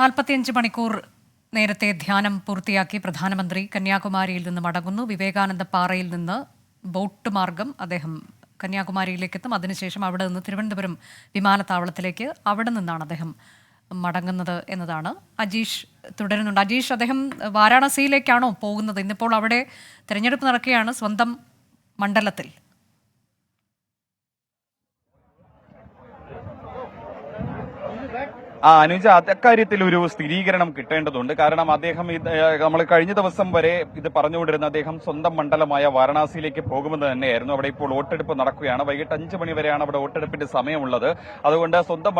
45 മണിക്കൂർ നേരത്തെ ധ്യാനം പൂർത്തിയാക്കി പ്രധാനമന്ത്രി കന്യാകുമാരിയിൽ നിന്ന് മടങ്ങുന്നു. വിവേകാനന്ദ പാറയിൽ നിന്ന് ബോട്ട് മാർഗം അദ്ദേഹം കന്യാകുമാരിയിലേക്ക് എത്തും. അതിനുശേഷം അവിടെ നിന്ന് തിരുവനന്തപുരം വിമാനത്താവളത്തിലേക്ക് അവിടെ നിന്നാണ് അദ്ദേഹം മടങ്ങുന്നത് എന്നതാണ്. അജീഷ് തുടരുന്നുണ്ട്. അജീഷ്, അദ്ദേഹം വാരാണസിയിലേക്കാണോ പോകുന്നത്? ഇന്നിപ്പോൾ അവിടെ തെരഞ്ഞെടുപ്പ് നടക്കുകയാണ് സ്വന്തം മണ്ഡലത്തിൽ. അനുജ, അക്കാര്യത്തിൽ ഒരു സ്ഥിരീകരണം കിട്ടേണ്ടതുണ്ട്. കാരണം അദ്ദേഹം നമ്മൾ കഴിഞ്ഞ ദിവസം വരെ ഇത് പറഞ്ഞുകൊണ്ടിരുന്ന അദ്ദേഹം സ്വന്തം മണ്ഡലമായ വാരണാസിയിലേക്ക് പോകുമെന്ന് തന്നെയായിരുന്നു. അവിടെ ഇപ്പോൾ വോട്ടെടുപ്പ് നടക്കുകയാണ്. വൈകിട്ട് 5 മണി വരെയാണ് അവിടെ വോട്ടെടുപ്പിന്റെ സമയമുള്ളത്. അതുകൊണ്ട് സ്വന്തം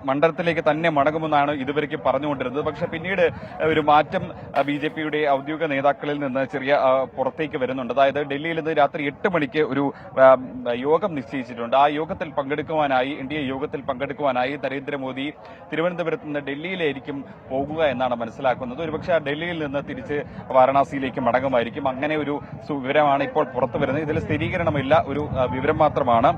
മണ്ഡലത്തിലേക്ക് തന്നെ മടങ്ങുമെന്നാണ് ഇതുവരെയ്ക്ക് പറഞ്ഞുകൊണ്ടിരുന്നത്. പക്ഷെ പിന്നീട് ഒരു മാറ്റം ബിജെപിയുടെ ഔദ്യോഗിക നേതാക്കളിൽ നിന്ന് ചെറിയ പുറത്തേക്ക് വരുന്നുണ്ട്. അതായത് ഡൽഹിയിൽ നിന്ന് രാത്രി 8 മണിക്ക് ഒരു യോഗം നിശ്ചയിച്ചിട്ടുണ്ട്. ആ യോഗത്തിൽ പങ്കെടുക്കുവാനായി, NDA യോഗത്തിൽ പങ്കെടുക്കുവാനായി നരേന്ദ്രമോദി തിരുവനന്തപുരത്ത് നിന്ന് ഡൽഹിയിലായിരിക്കും പോകുക എന്നാണ് മനസ്സിലാക്കുന്നത്. ഒരുപക്ഷെ ആ ഡൽഹിയിൽ നിന്ന് തിരിച്ച് വാരണാസിയിലേക്ക് മടങ്ങുമായിരിക്കും. അങ്ങനെ ഒരു വിവരമാണ് ഇപ്പോൾ പുറത്തു വരുന്നത്. ഇതിൽ സ്ഥിരീകരണമില്ല, ഒരു വിവരം മാത്രമാണ്.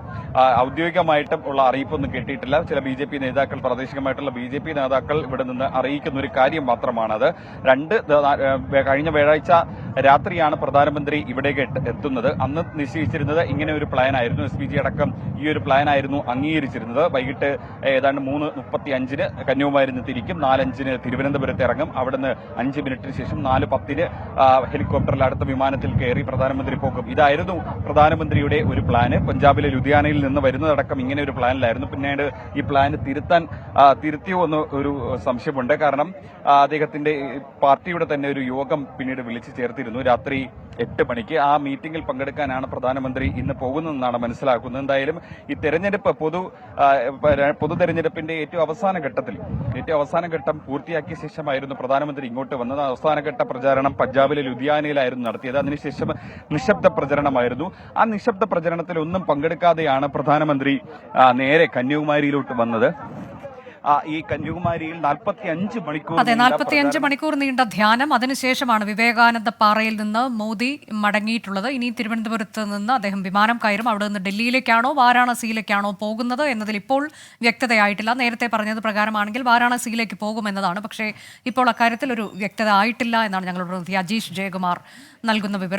ഔദ്യോഗികമായിട്ടും ഉള്ള അറിയിപ്പൊന്നും കിട്ടിയിട്ടില്ല. ചില BJP നേതാക്കൾ, പ്രാദേശികമായിട്ടുള്ള BJP നേതാക്കൾ ഇവിടെ നിന്ന് അറിയിക്കുന്ന ഒരു കാര്യം മാത്രമാണത്. കഴിഞ്ഞ വ്യാഴാഴ്ച രാത്രിയാണ് പ്രധാനമന്ത്രി ഇവിടേക്ക് എത്തുന്നത്. അന്ന് നിശ്ചയിച്ചിരുന്നത് ഇങ്ങനെ ഒരു പ്ലാനായിരുന്നു. SPG അടക്കം ഈ ഒരു പ്ലാനായിരുന്നു അംഗീകരിച്ചിരുന്നത്. വൈകിട്ട് ഏതാണ്ട് 3:35 കന്യാകുമാരിയിൽ നിന്ന് തിരിക്കും, 4:05 തിരുവനന്തപുരത്ത് ഇറങ്ങും. അവിടുന്ന് 5 മിനിറ്റിന് ശേഷം 4:10 ഹെലികോപ്റ്ററിൽ അടുത്ത വിമാനത്തിൽ കയറി പ്രധാനമന്ത്രി പോകും. ഇതായിരുന്നു പ്രധാനമന്ത്രിയുടെ ഒരു പ്ലാന്. പഞ്ചാബിലെ ലുധിയാനയിൽ നിന്ന് വരുന്നതടക്കം ഇങ്ങനെ ഒരു പ്ലാനിലായിരുന്നു. പിന്നീട് ഈ പ്ലാന് തിരുത്തിയോ എന്ന് ഒരു സംശയമുണ്ട്. കാരണം അദ്ദേഹത്തിന്റെ പാർട്ടിയുടെ തന്നെ ഒരു യോഗം പിന്നീട് വിളിച്ചു ചേർത്തിരുന്നു രാത്രി 8 മണിക്ക്. ആ മീറ്റിംഗിൽ പങ്കെടുക്കാനാണ് പ്രധാനമന്ത്രി ഇന്ന് പോകുന്നതെന്നാണ് മനസ്സിലാക്കുന്നത്. എന്തായാലും ഈ തെരഞ്ഞെടുപ്പ് പൊതു തെരഞ്ഞെടുപ്പിന്റെ ഏറ്റവും അവസാന ഘട്ടം പൂർത്തിയാക്കിയ ശേഷമായിരുന്നു പ്രധാനമന്ത്രി ഇങ്ങോട്ട് വന്നത്. അവസാനഘട്ട പ്രചാരണം പഞ്ചാബിലെ ലുധിയാനയിലായിരുന്നു നടത്തിയത്. അതിനുശേഷം നിശബ്ദ പ്രചരണമായിരുന്നു. ആ നിശബ്ദ പ്രചരണത്തിൽ ഒന്നും പങ്കെടുക്കാതെയാണ് പ്രധാനമന്ത്രി നേരെ കന്യാകുമാരിയിലോട്ട് വന്നത്. ഈ കന്യാകുമാരിയിൽ 45 മണിക്കൂർ നീണ്ട ധ്യാനം. അതിനുശേഷമാണ് വിവേകാനന്ദ പാറയിൽ നിന്ന് മോദി മടങ്ങിയിട്ടുള്ളത്. ഇനി തിരുവനന്തപുരത്ത് നിന്ന് അദ്ദേഹം വിമാനം കയറും. അവിടെ നിന്ന് ഡൽഹിയിലേക്കാണോ വാരാണസിയിലേക്കാണോ പോകുന്നത് എന്നതിൽ ഇപ്പോൾ വ്യക്തതയായിട്ടില്ല. നേരത്തെ പറഞ്ഞത് പ്രകാരമാണെങ്കിൽ വാരാണസിയിലേക്ക് പോകുമെന്നതാണ്. പക്ഷേ ഇപ്പോൾ അക്കാര്യത്തിൽ ഒരു വ്യക്തത ആയിട്ടില്ല എന്നാണ് ഞങ്ങളുടെ പ്രതിനിധി അജീഷ് ജയകുമാർ നൽകുന്ന വിവരം.